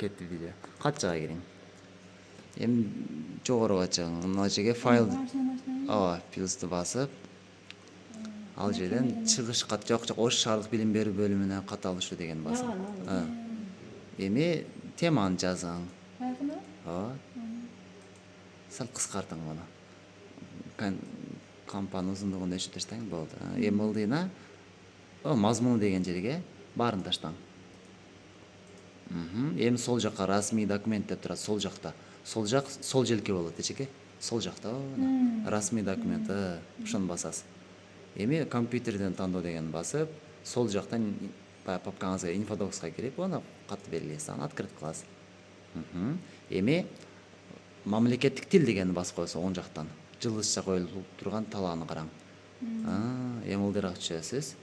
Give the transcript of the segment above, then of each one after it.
кетти видео. Кат жага кириң. Эми жогоруга чыгың. Мына жерге файл. Ооба, плюсту басып, ал жерден чыгыш кат жок, Ош шаардык билим берүү бөлүмүнө кат алышуу деген басың. Эми теманы жазың. Ооба. Сал кыскартың муну. Компанын узундугун өчүрүп таштаң болду. Эми ылдыйна мазмуну деген жерге баарын таштаң. Эми сол жакка расмий документ деп турат, сол жакта. Сол жак сол желке болот, эчеке. Сол жакта расмий документ, ошону басасыз. Эми компьютерден тандоо деген басып, сол жактан папкаңызга инфодокска кирип, аны катты белгилейсиз, аны открыть кыласыз. Эми мамлекеттик тил дегенди басып коесуз оң жактан. Жылдызча коюлуп турган талааны караң. Эми ылдыйраак түшөсүз.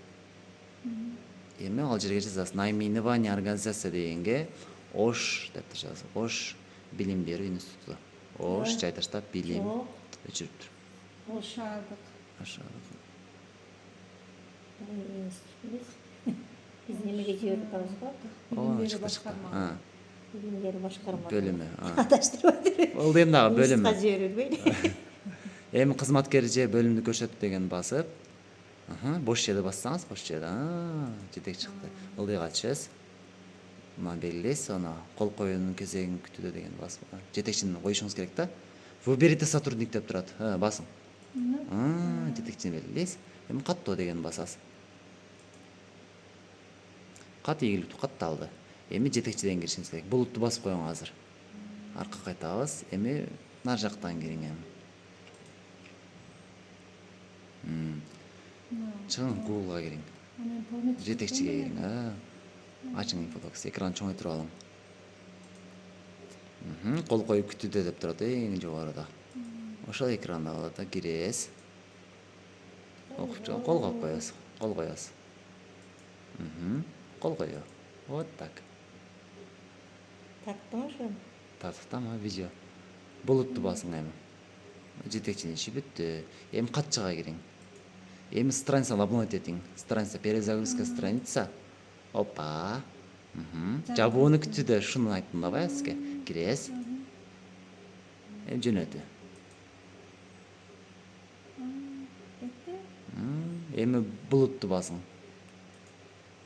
Эми ал жерге жазасыз. Наименование организация дегенге Ош деп жазасыз. Ош билим берүү институту. Ош жайташтап билим өчүрүп тур. Ош шаардык. Биз немеге жиберип атабыз го? Билим берүү башкарма. Билим берүү башкарма. Бөлүмү. Адаштырып атыр. Ылдыймдагы бөлүмү. Уюска жиберилбейт. Эми кызматкер же бөлүмдү көрсөтүп деген басып, бош жерди бассаңыз, бош жерди, жетек чыкты. Ылдыйга түшөсүз. Мына белгилейсиз, аны кол коюунун кезегин күтүүдө деген басып. Жетекчини коюшуңуз керек да. Выберите сотрудник деп турат. Басың. Жетекчини белгилейсиз. Эми каттоо деген басасыз. Кат ийгиликтүү катталды. Эми жетекчиден киришиңиз керек. Булутту басып коюң азыр. Арка кайтабыз. Эми нар жактан кириң эми. Чыгың, Google'га кириң. Жетекчиге кириң. Ачың инфодокс, экран чоңойтуруп алың. Кол коюп күтүүдө деп турат эң жогоруда. Ошол экранда калат да, киресиз. Окуп чыгып кол коюп коесуз. Кол коесуз. Кол коюу. Вот так. Тарттыңбы ошо? Тарттык да, видео. Булутту басың эми. Жетекчинин иши бүттү. Эми катчыга кириң. Эми страницаны обновить этиң. Страница, перезагрузка страница. Опа. Жабууну күтүүдө ушуну айттым да сизге. Киресиз. Эми жөнөтү. Эми булутту басың.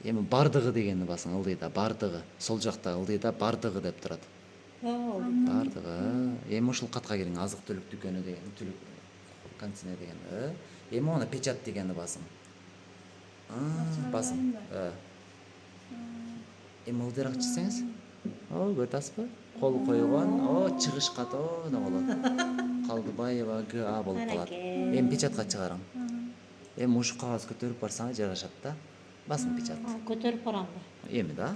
Эми бардыгы дегенди басың, ылдыйда бардыгы. Сол жакта ылдыйда бардыгы деп турат. Бардыгы. Эми ушул катка кириң, азык түлүк дүкөнү деген, түлүк контейнер деген. Эми аны печать дегенди басың. Басың. Эми ылдыйраак чыксаңыз. Көрүп атасызбы? Кол койгон, чыгыш кат болот. Калдыбаева ГА болуп калат. Эми печатка чыгарың. Эми ушу кагаз көтөрүп барсаңыз жарашат да. Басың печат. Көтөрүп барам да. Эми да.